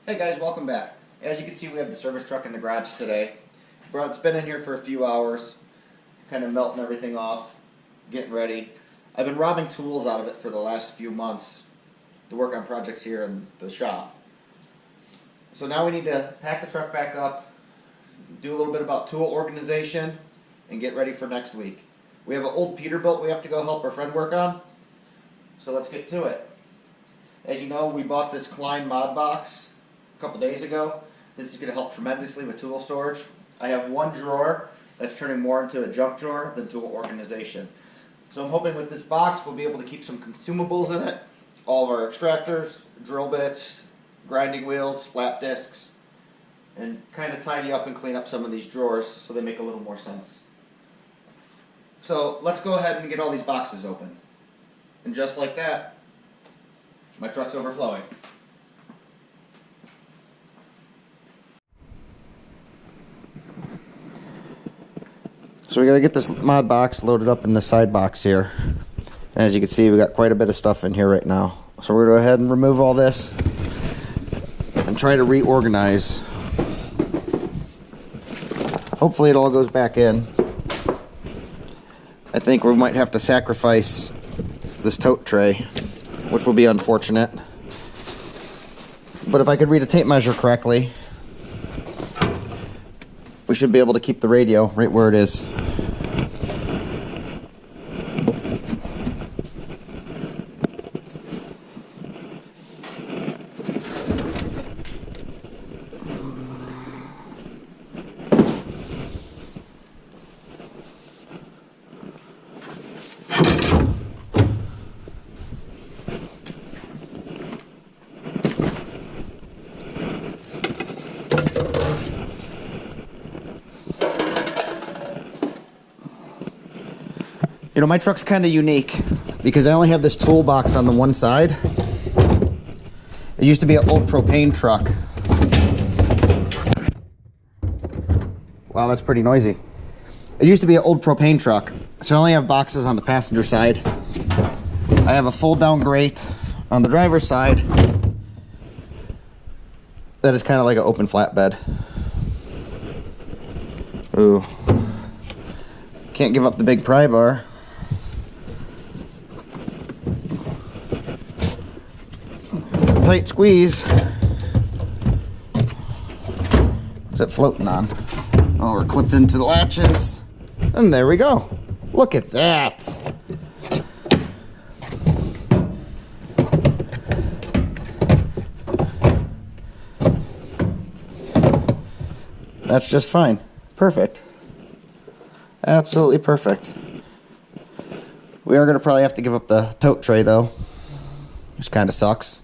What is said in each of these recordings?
Hey guys, welcome back. As you can see, we have the service truck in the garage today. It's been in here for a few hours, kind of melting everything off, getting ready. I've been robbing tools out of it for the last few months to work on projects here in the shop. So now we need to pack the truck back up, do a little bit about tool organization, and get ready for next week. We have an old Peterbilt we have to go help our friend work on, so let's get to it. As you know, we bought this Klein mod box a couple days ago. This is going to help tremendously with tool storage. I have one drawer that's turning more into a junk drawer than tool organization. So I'm hoping with this box we'll be able to keep some consumables in it. All of our extractors, drill bits, grinding wheels, flap discs, and kind of tidy up and clean up some of these drawers so they make a little more sense. So let's go ahead and get all these boxes open. And just like that, my truck's overflowing. So we gotta get this mod box loaded up in the side box here. And as you can see, we got quite a bit of stuff in here right now. So we're gonna go ahead and remove all this and try to reorganize. Hopefully it all goes back in. I think we might have to sacrifice this tote tray, which will be unfortunate. But if I could read a tape measure correctly, we should be able to keep the radio right where it is. You know, my truck's kind of unique because I only have this toolbox on the one side. It used to be an old propane truck. Wow, that's pretty noisy. It used to be an old propane truck, so I only have boxes on the passenger side. I have a fold-down grate on the driver's side that is kind of like an open flatbed. Ooh. Can't give up the big pry bar. Tight squeeze. What's it floating on? Oh, we're clipped into the latches. And there we go. Look at that. That's just fine. Perfect. Absolutely perfect. We are going to probably have to give up the tote tray though, which kind of sucks.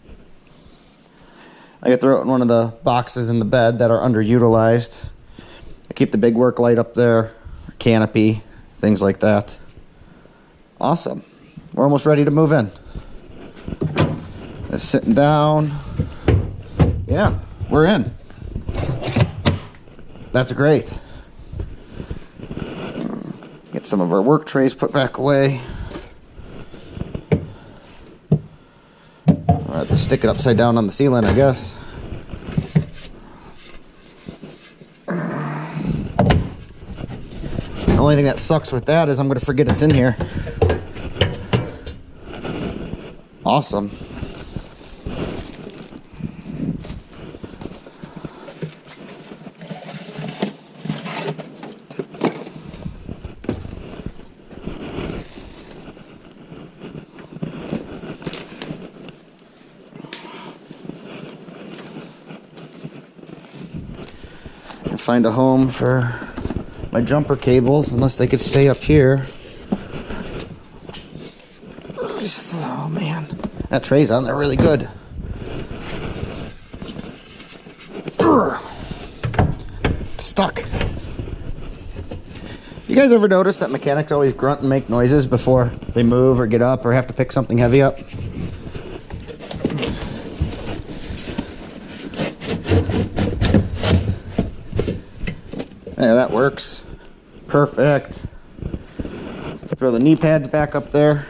I could throw it in one of the boxes in the bed that are underutilized. I keep the big work light up there, canopy, things like that. Awesome. We're almost ready to move in. Just sitting down. Yeah, we're in. That's great. Get some of our work trays put back away. I'll have to stick it upside down on the ceiling, I guess. The only thing that sucks with that is I'm going to forget it's in here. Awesome. Find a home for my jumper cables, unless they could stay up here. Oh man, that tray's on there really good. It's stuck. You guys ever notice that mechanics always grunt and make noises before they move or get up or have to pick something heavy up? There, that works. Perfect. Throw the knee pads back up there.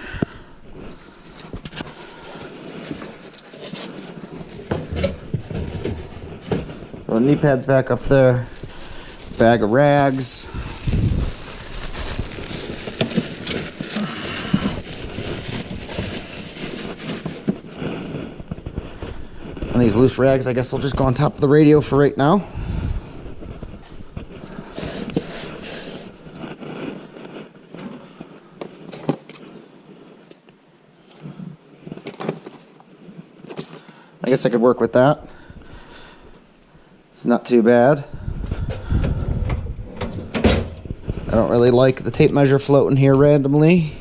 So the knee pad's back up there. Bag of rags. And these loose rags, I guess, will just go on top of the radio for right now. I guess I could work with that. It's not too bad. I don't really like the tape measure floating here randomly.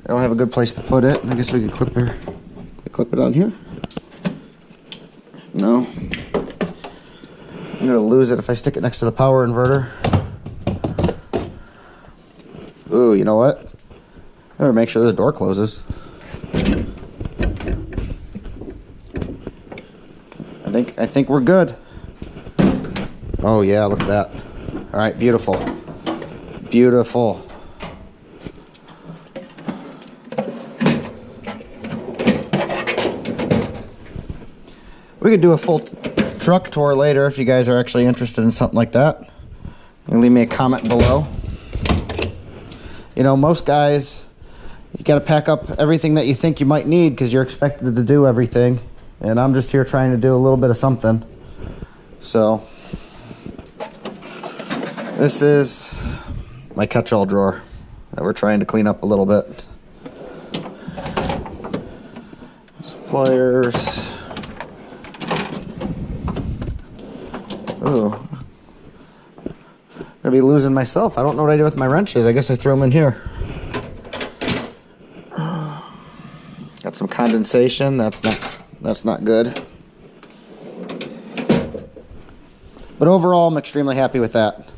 I don't have a good place to put it. I guess we can clip it on here. No. I'm gonna lose it if I stick it next to the power inverter. Ooh, you know what? I better make sure the door closes. I think we're good. Oh yeah, look at that. All right, beautiful. Beautiful. We could do a full truck tour later if you guys are actually interested in something like that. Leave me a comment below. You know, most guys, you got to pack up everything that you think you might need because you're expected to do everything. And I'm just here trying to do a little bit of something. So, this is my catch-all drawer that we're trying to clean up a little bit. Pliers. Ooh. I'm gonna be losing myself. I don't know what I did with my wrenches. I guess I threw them in here. Got some condensation. That's not good. But overall, I'm extremely happy with that.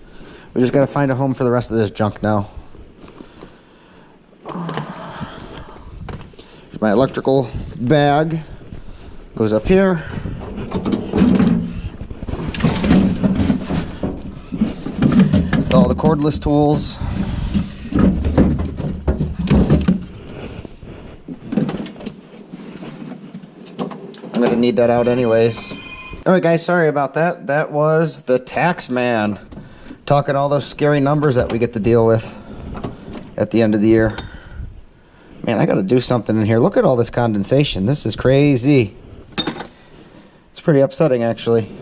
We just got to find a home for the rest of this junk now. Here's my electrical bag. Goes up here. With all the cordless tools. I'm gonna need that out anyways. Alright guys, sorry about that. That was the tax man talking all those scary numbers that we get to deal with at the end of the year. Man, I gotta do something in here. Look at all this condensation. This is crazy. It's pretty upsetting actually.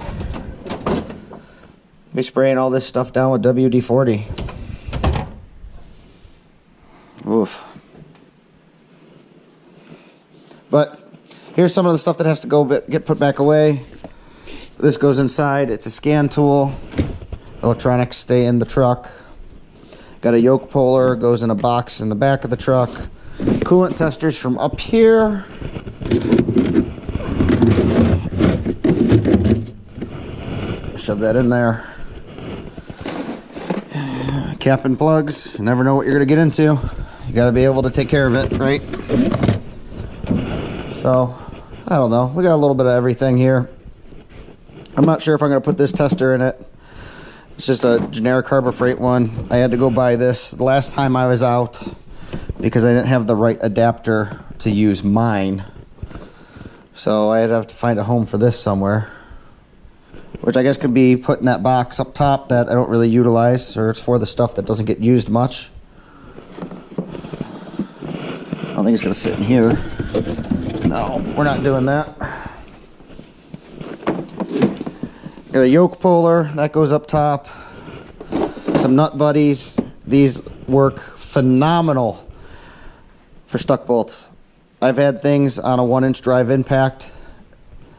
Be spraying all this stuff down with WD-40. Oof. But here's some of the stuff that has to get put back away. This goes inside. It's a scan tool. Electronics stay in the truck. Got a yoke puller. Goes in a box in the back of the truck. Coolant testers from up here. Shove that in there. Cap and plugs. You never know what you're going to get into. You got to be able to take care of it, right? So, I don't know. We got a little bit of everything here. I'm not sure if I'm going to put this tester in it. It's just a generic Harbor Freight one. I had to go buy this the last time I was out because I didn't have the right adapter to use mine. So I'd have to find a home for this somewhere. Which I guess could be put in that box up top that I don't really utilize, or it's for the stuff that doesn't get used much. I don't think it's going to fit in here. No, we're not doing that. Got a yoke puller, that goes up top. Some nut buddies. These work phenomenal for stuck bolts. I've had things on a 1-inch drive impact,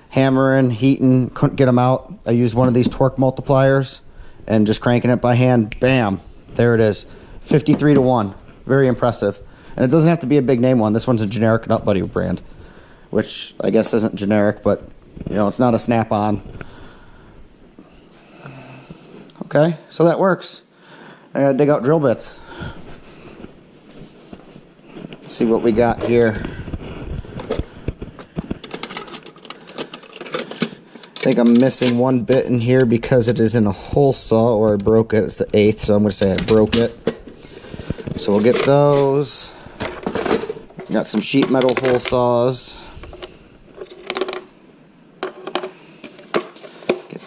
hammering, heating, couldn't get them out. I used one of these torque multipliers and just cranking it by hand, bam, there it is. 53 to 1, very impressive. And it doesn't have to be a big name one. This one's a generic nut buddy brand, which I guess isn't generic, but you know, it's not a snap-on. Okay, so that works. I gotta dig out drill bits. Let's see what we got here. I think I'm missing one bit in here because it is in a hole saw, or I broke it. It's the 1/8, so I'm gonna say I broke it. So we'll get those. Got some sheet metal hole saws.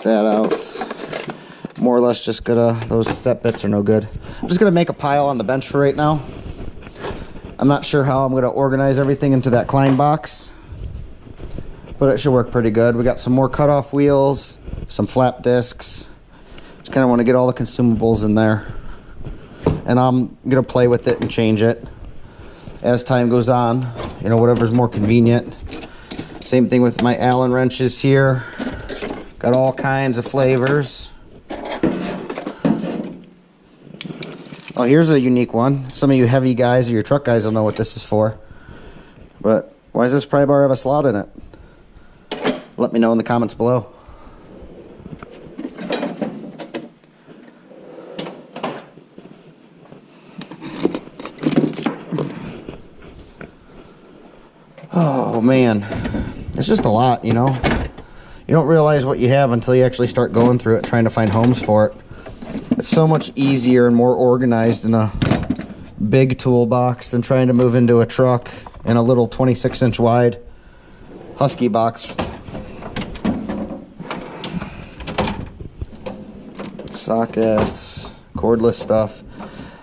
that out. More or less just gonna, those step bits are no good. I'm just gonna make a pile on the bench for right now. I'm not sure how I'm gonna organize everything into that Klein box, but it should work pretty good. We got some more cutoff wheels, some flap discs. Just kind of want to get all the consumables in there. And I'm gonna play with it and change it as time goes on, you know, whatever's more convenient. Same thing with my Allen wrenches here. Got all kinds of flavors. Oh, here's a unique one. Some of you heavy guys or your truck guys will know what this is for. But why does this pry bar have a slot in it? Let me know in the comments below. Oh man, it's just a lot, you know. You don't realize what you have until you actually start going through it, trying to find homes for it. It's so much easier and more organized in a big toolbox than trying to move into a truck in a little 26-inch wide Husky box. Sockets, cordless stuff.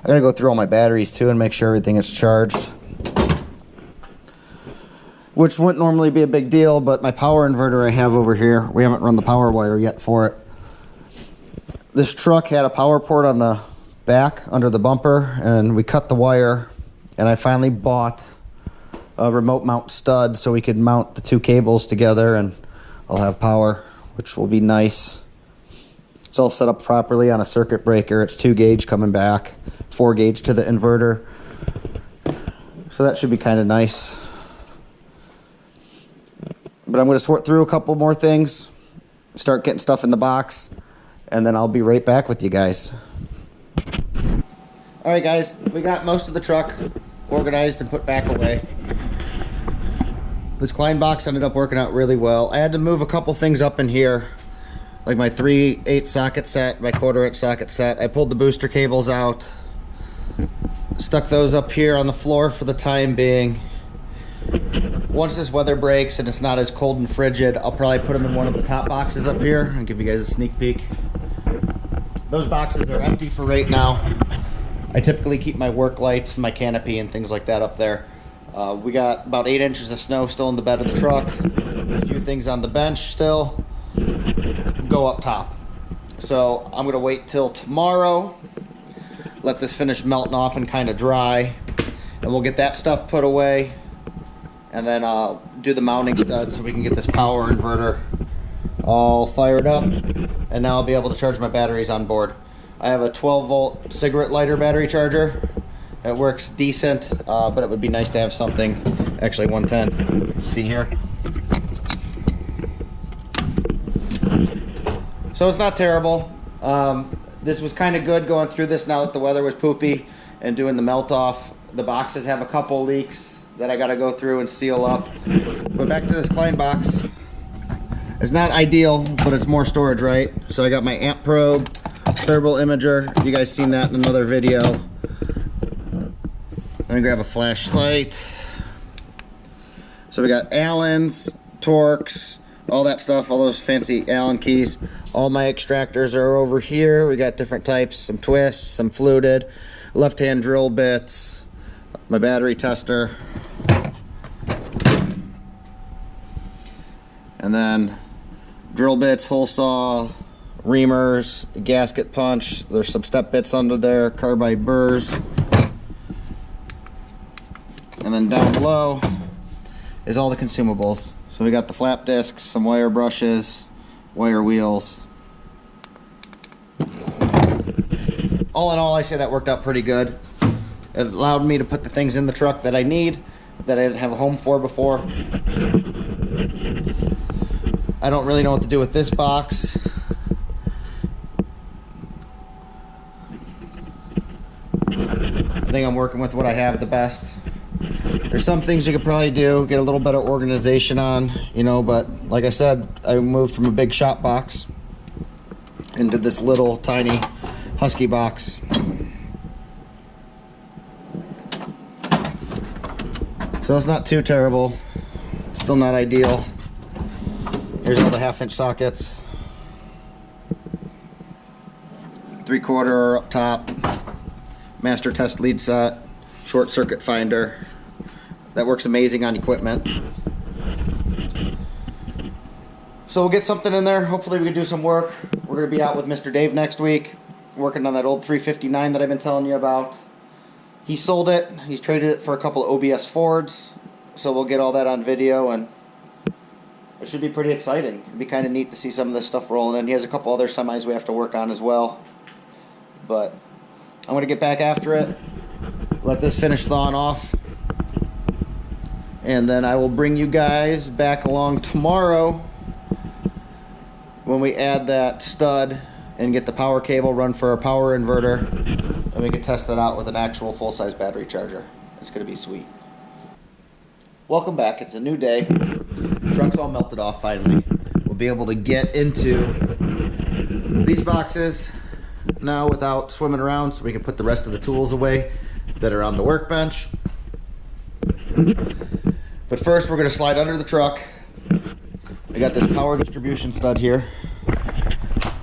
I gotta go through all my batteries too and make sure everything is charged, which wouldn't normally be a big deal, but my power inverter I have over here, we haven't run the power wire yet for it. This truck had a power port on the back under the bumper, and we cut the wire, and I finally bought a remote mount stud so we could mount the two cables together and I'll have power, which will be nice. It's all set up properly on a circuit breaker. It's 2 gauge coming back, 4 gauge to the inverter. So that should be kind of nice. But I'm going to sort through a couple more things, start getting stuff in the box, and then I'll be right back with you guys. Alright guys, we got most of the truck organized and put back away. This Klein box ended up working out really well. I had to move a couple things up in here, like my 3/8 socket set, my 1/4-inch socket set. I pulled the booster cables out, stuck those up here on the floor for the time being. Once this weather breaks and it's not as cold and frigid, I'll probably put them in one of the top boxes up here and give you guys a sneak peek. Those boxes are empty for right now. I typically keep my work lights, my canopy, and things like that up there. We got about 8 inches of snow still in the bed of the truck. A few things on the bench still. Go up top. So I'm gonna wait till tomorrow, let this finish melting off and kind of dry, and we'll get that stuff put away, and then I'll do the mounting studs so we can get this power inverter all fired up, and now I'll be able to charge my batteries on board. I have a 12-volt cigarette lighter battery charger. It works decent, but it would be nice to have something, actually 110, see here. So it's not terrible. This was kind of good going through this now that the weather was poopy and doing the melt off. The boxes have a couple leaks that I got to go through and seal up. But back to this Klein box. It's not ideal, but it's more storage, right? So I got my amp probe, thermal imager. You guys seen that in another video. Let me grab a flashlight. So we got Allens, Torx, all that stuff, all those fancy Allen keys. All my extractors are over here. We got different types, some twists, some fluted, left-hand drill bits, my battery tester, and then drill bits, hole saw, reamers, gasket punch. There's some step bits under there, carbide burrs. And then down below is all the consumables. So we got the flap discs, some wire brushes, wire wheels. All in all, I say that worked out pretty good. It allowed me to put the things in the truck that I need, that I didn't have a home for before. I don't really know what to do with this box. I think I'm working with what I have the best. There's some things you could probably do, get a little better organization on, you know, but like I said, I moved from a big shop box into this little tiny Husky box. So it's not too terrible, still not ideal. Here's all the 1/2-inch sockets. 3/4 up top, master test lead set, short circuit finder. That works amazing on equipment. So we'll get something in there. Hopefully we can do some work. We're going to be out with Mr. Dave next week, working on that old 359 that I've been telling you about. He sold it. He's traded it for a couple of OBS Fords. So we'll get all that on video, and it should be pretty exciting. It'd be kind of neat to see some of this stuff rolling in. He has a couple other semis we have to work on as well. But I'm going to get back after it. Let this finish thawing off. And then I will bring you guys back along tomorrow when we add that stud and get the power cable run for our power inverter, and we can test that out with an actual full-size battery charger. It's going to be sweet. Welcome back. It's a new day. Truck's all melted off finally. We'll be able to get into these boxes now without swimming around, so we can put the rest of the tools away that are on the workbench. But first we're going to slide under the truck. We got this power distribution stud here,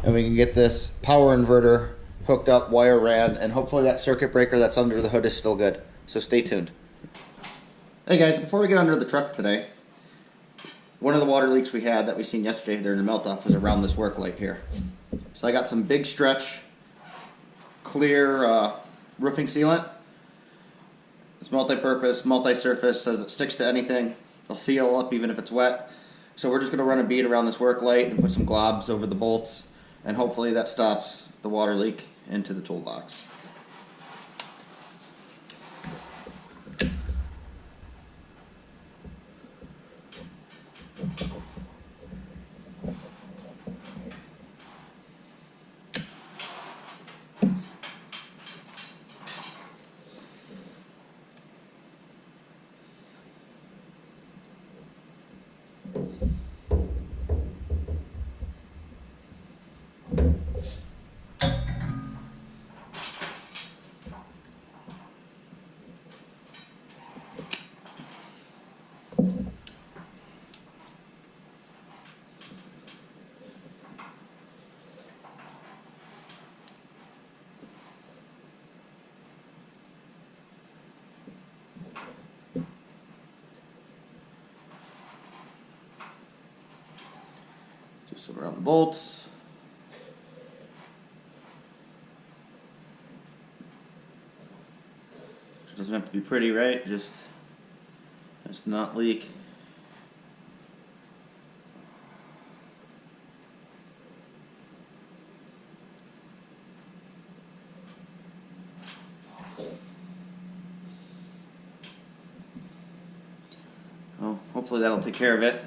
and we can get this power inverter hooked up, wire ran, and hopefully that circuit breaker that's under the hood is still good. So stay tuned. Hey guys, before we get under the truck today, one of the water leaks we had that we seen yesterday during the melt off was around this work light here. So I got some big stretch clear roofing sealant. It's multi-purpose, multi-surface, says it sticks to anything. It'll seal up even if it's wet. So we're just going to run a bead around this work light and put some globs over the bolts, and hopefully that stops the water leak into the toolbox. Do some around the bolts. It doesn't have to be pretty, right? Just not leak. Oh, hopefully that'll take care of it.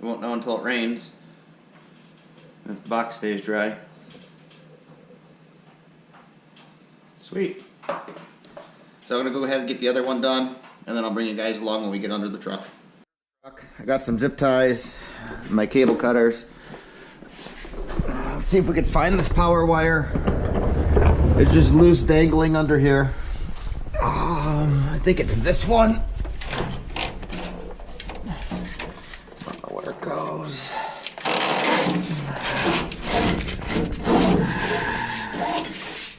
We won't know until it rains, if the box stays dry. Sweet. So I'm going to go ahead and get the other one done, and then I'll bring you guys along when we get under the truck. I got some zip ties, my cable cutters. Let's see if we can find this power wire. It's just loose dangling under here. I think it's this one. I don't know where it goes.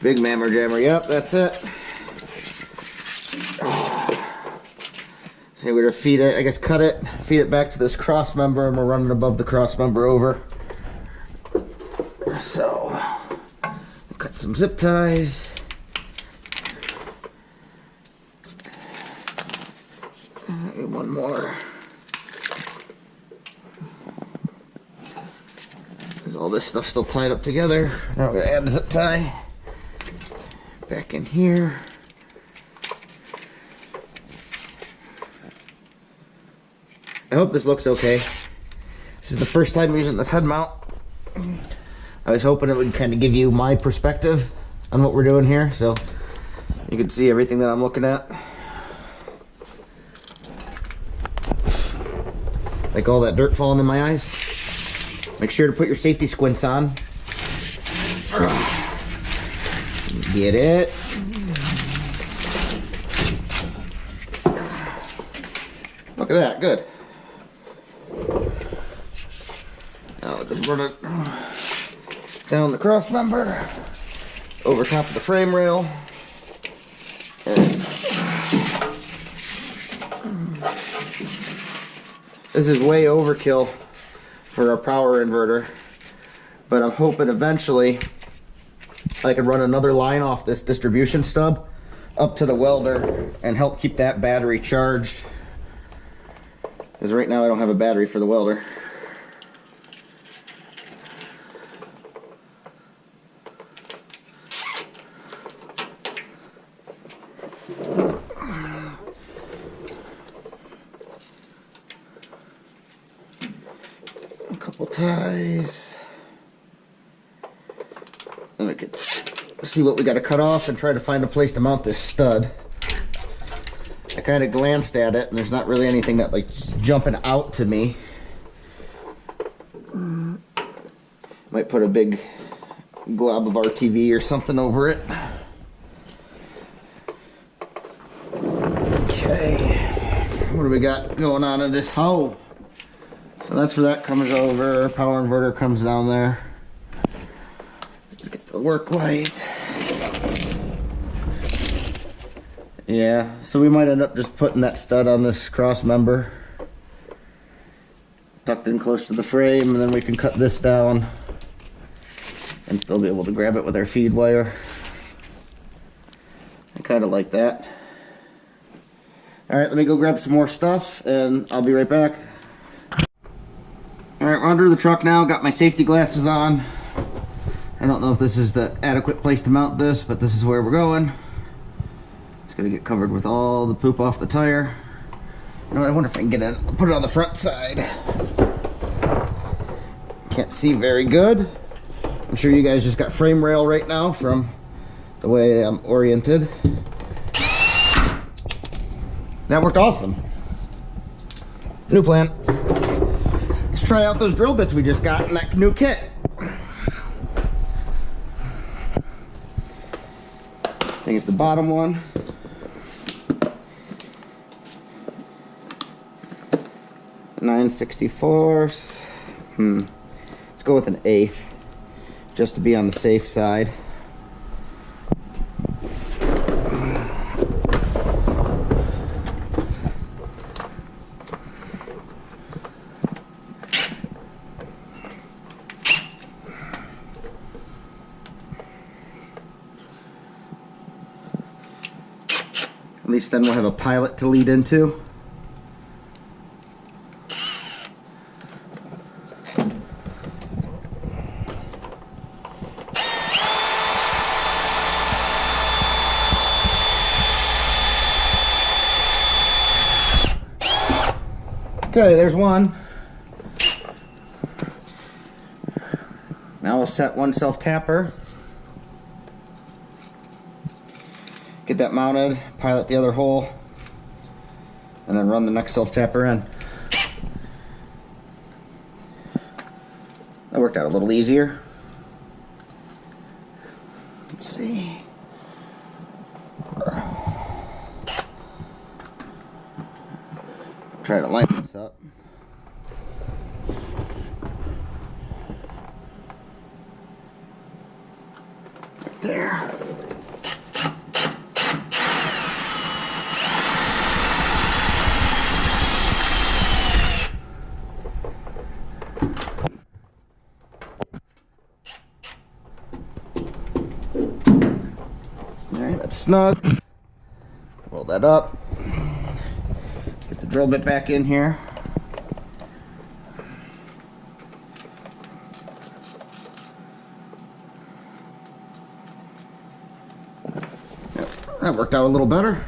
Big mammer jammer, yep, that's it. So we're gonna feed it, I guess cut it, feed it back to this cross member, and we're running above the cross member over. So, we'll cut some zip ties. And one more. There's all this stuff still tied up together. Now we're gonna add a zip tie back in here. I hope this looks okay. This is the first time using this head mount. I was hoping it would kind of give you my perspective on what we're doing here, so you can see everything that I'm looking at. Like all that dirt falling in my eyes. Make sure to put your safety squints on. Get it? Look at that, good. Now just run it down the cross member, over top of the frame rail. This is way overkill for a power inverter, but I'm hoping eventually I could run another line off this distribution stub up to the welder and help keep that battery charged. Because right now I don't have a battery for the welder. A couple ties. Then we could see what we got to cut off and try to find a place to mount this stud. I kind of glanced at it and there's not really anything that like jumping out to me. Might put a big glob of RTV or something over it. Okay, what do we got going on in this hoe? So that's where that comes over. Power inverter comes down there. Let's get the work light. Yeah, so we might end up just putting that stud on this cross member, tucked in close to the frame, and then we can cut this down and still be able to grab it with our feed wire. I kind of like that. Alright, let me go grab some more stuff and I'll be right back. Alright, we're under the truck now, got my safety glasses on. I don't know if this is the adequate place to mount this, but this is where we're going. Gonna get covered with all the poop off the tire. You know, I wonder if I can get in. I'll put it on the front side. Can't see very good. I'm sure you guys just got frame rail right now from the way I'm oriented. That worked awesome. New plan. Let's try out those drill bits we just got in that new kit. I think it's the bottom one. 9/64. Let's go with an 1/8, just to be on the safe side. At least then we'll have a pilot to lead into. Okay, there's one. Now we'll set one self-tapper. Get that mounted, pilot the other hole, and then run the next self-tapper in. That worked out a little easier. Let's see. Try to line this up. Right there. Alright, that's snug. Roll that up. Get the drill bit back in here. Yep, that worked out a little better.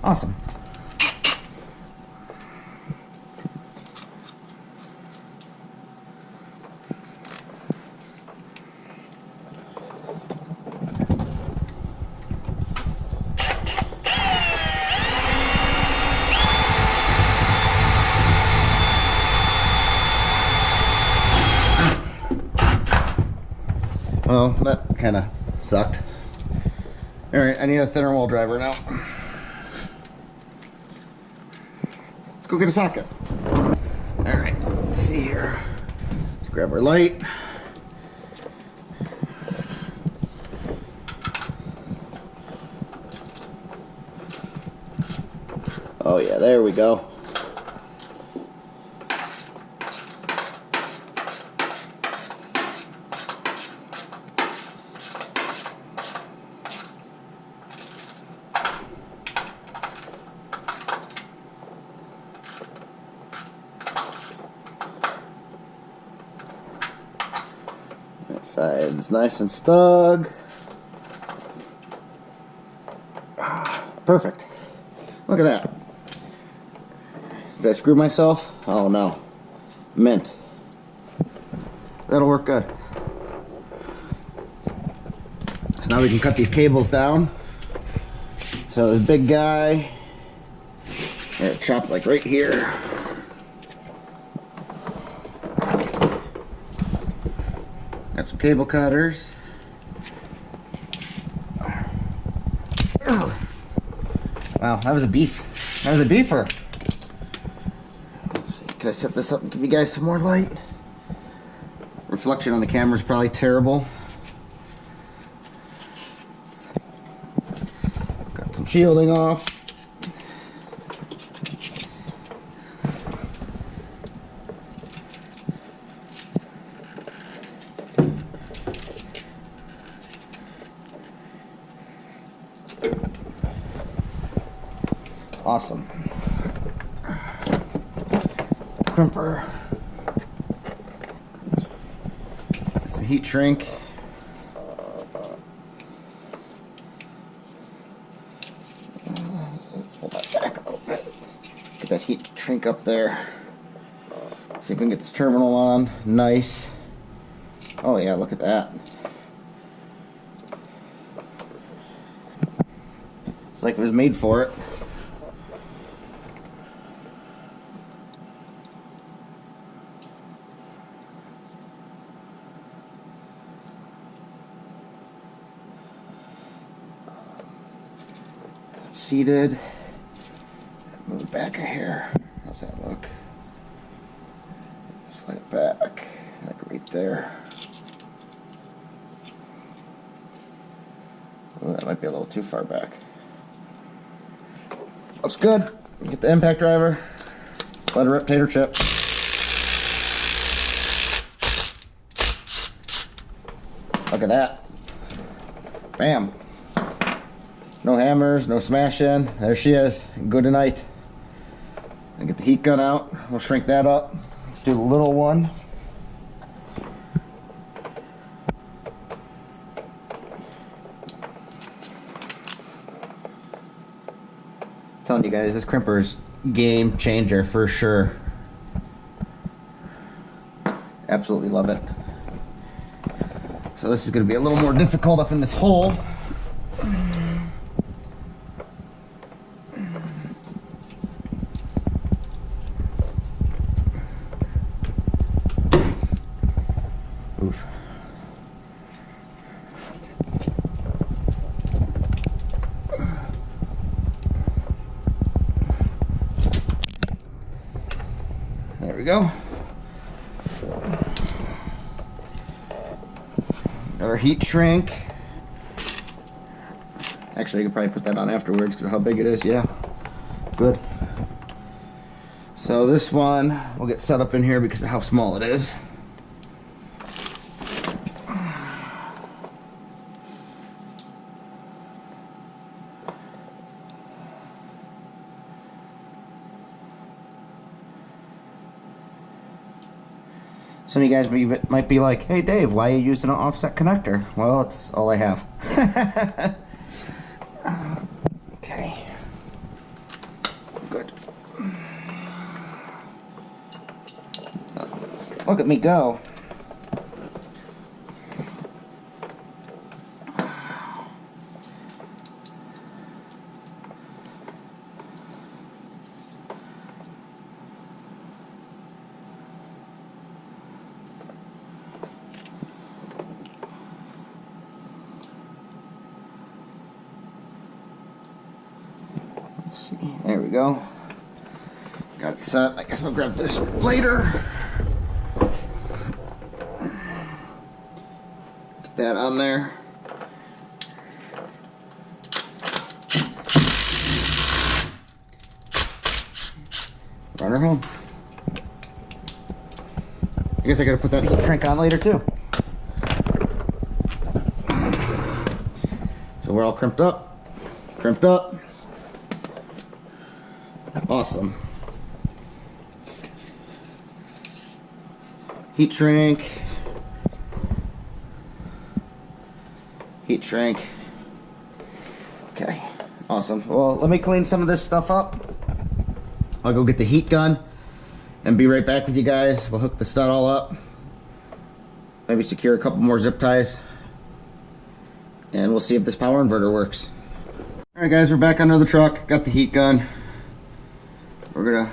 Awesome. Well, that kind of sucked. Alright, I need a thinner wall driver now. Let's go get a socket. Alright, let's see here. Let's grab our light. Oh yeah, there we go. That side's nice and snug. Perfect. Look at that. Did I screw myself? Oh no. Mint. That'll work good. So now we can cut these cables down. So this big guy, chop like right here. Got some cable cutters. Wow, that was a beef. That was a beefer. Let's see, can I set this up and give you guys some more light? Reflection on the camera is probably terrible. Got some shielding off. Awesome. Crimper. Some heat shrink. Pull that back a little bit. Get that heat shrink up there. See if we can get this terminal on. Nice. Oh yeah, look at that. It's like it was made for it. Seated. Move it back a hair. How's that look? Slide it back, like right there. Oh, that might be a little too far back. Looks good. Get the impact driver. Let it rip, tater chip. Look at that. Bam. No hammers, no smashing. There she is. Good night. And get the heat gun out. We'll shrink that up. Let's do the little one. I'm telling you guys, this crimper's game changer for sure. Absolutely love it. So this is going to be a little more difficult up in this hole. Oof. There we go. Got our heat shrink. Actually, you could probably put that on afterwards because of how big it is. Yeah, good. So this one will get set up in here because of how small it is. Some of you guys might be like, hey Dave, why are you using an offset connector? Well, it's all I have. Okay. Good. Look at me go. There we go. Got it set. I guess I'll grab this later. Get that on there. Run her home. I guess I gotta put that heat shrink on later too. So we're all crimped up. Crimped up. Awesome. Heat shrink. Heat shrink. Okay. Awesome. Well, let me clean some of this stuff up. I'll go get the heat gun and be right back with you guys. We'll hook the stud all up. Maybe secure a couple more zip ties. And we'll see if this power inverter works. Alright guys, we're back under the truck. Got the heat gun. We're gonna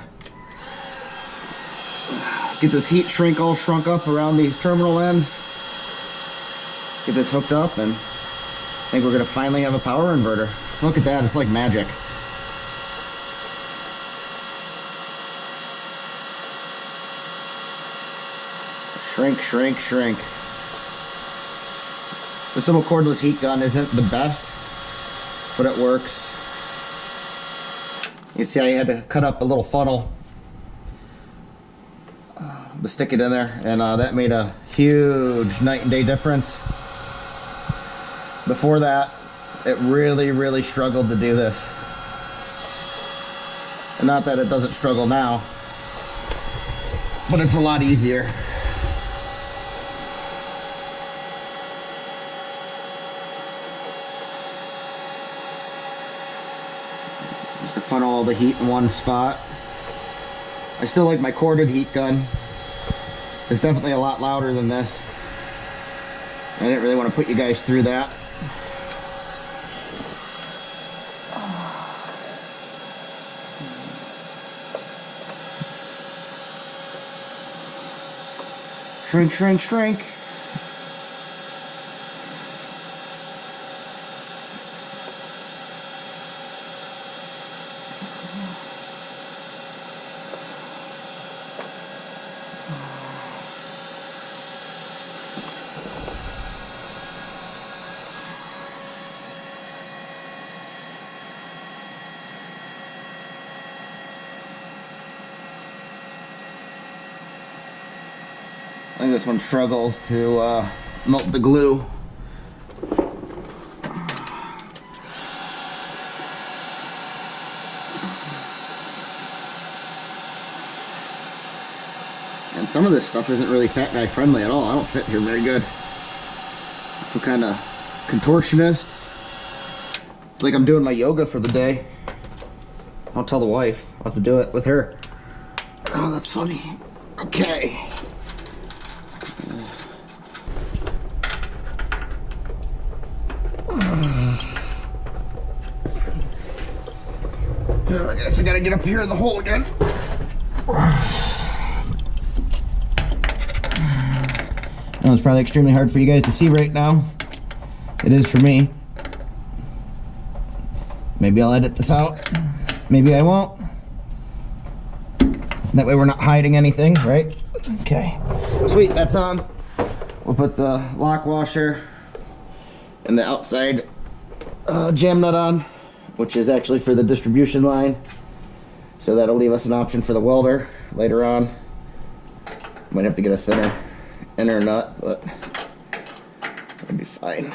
get this heat shrink all shrunk up around these terminal ends. Get this hooked up, and I think we're gonna finally have a power inverter. Look at that, it's like magic. Shrink, shrink, shrink. The simple cordless heat gun isn't the best, but it works. You can see I had to cut up a little funnel to stick it in there, and that made a huge night and day difference. Before that, it really struggled to do this. And not that it doesn't struggle now, but it's a lot easier. Just to funnel all the heat in one spot. I still like my corded heat gun. It's definitely a lot louder than this. I didn't really want to put you guys through that. Shrink, shrink, shrink. I think this one struggles to melt the glue. And some of this stuff isn't really fat guy friendly at all. I don't fit here very good. Some kind of contortionist. It's like I'm doing my yoga for the day. I'll tell the wife. I'll have to do it with her. Oh, that's funny. Okay. I guess I gotta get up here in the hole again. I know it's probably extremely hard for you guys to see right now. It is for me. Maybe I'll edit this out. Maybe I won't. That way we're not hiding anything, right? Okay. Sweet, that's on. We'll put the lock washer and the outside jam nut on, which is actually for the distribution line. So that'll leave us an option for the welder later on. Might have to get a thinner inner nut, but it'll be fine.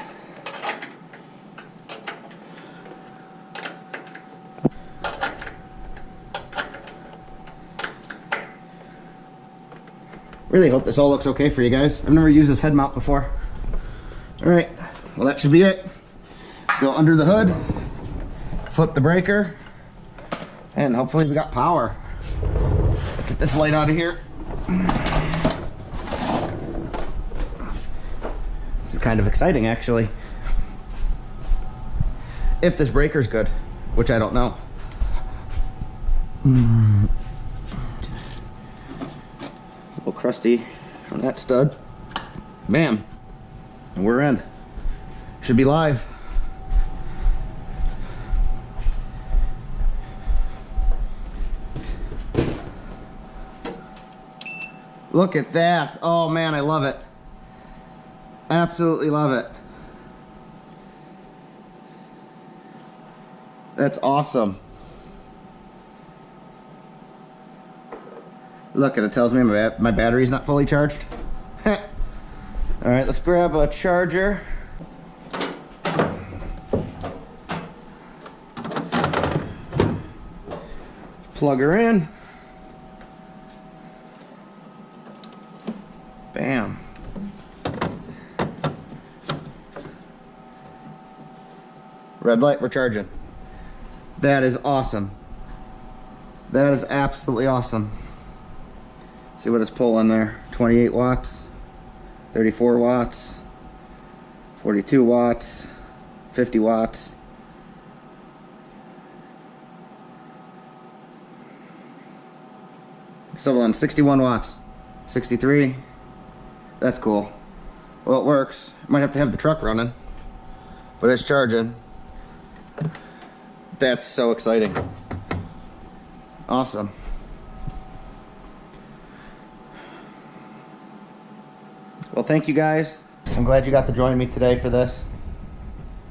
Really hope this all looks okay for you guys. I've never used this head mount before. Alright, well that should be it. Go under the hood, flip the breaker, and hopefully we got power. Get this light out of here. This is kind of exciting actually. If this breaker's good, which I don't know. A little crusty on that stud. Bam. And we're in. Should be live. Look at that. Oh man, I love it. Absolutely love it. That's awesome. Look, and it tells me my battery's not fully charged. Alright, let's grab a charger. Plug her in. Bam. Red light, we're charging. That is awesome. That is absolutely awesome. See what it's pulling there. 28 watts, 34 watts, 42 watts, 50 watts. Still on 61 watts, 63. That's cool. Well, it works. Might have to have the truck running, but it's charging. That's so exciting. Awesome. Well, thank you guys. I'm glad you got to join me today for this.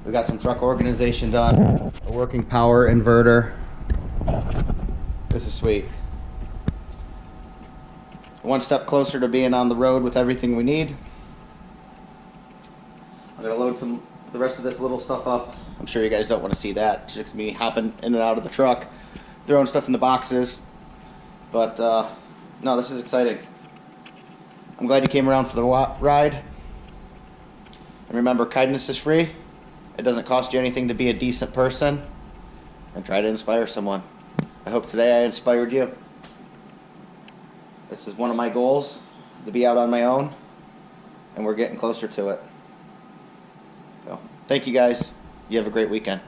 We got some truck organization done, a working power inverter. This is sweet. One step closer to being on the road with everything we need. I'm gonna load the rest of this little stuff up. I'm sure you guys don't want to see that. It's just me hopping in and out of the truck, throwing stuff in the boxes. But no, this is exciting. I'm glad you came around for the ride. And remember, kindness is free. It doesn't cost you anything to be a decent person. And try to inspire someone. I hope today I inspired you. This is one of my goals, to be out on my own. And we're getting closer to it. So, thank you guys. You have a great weekend.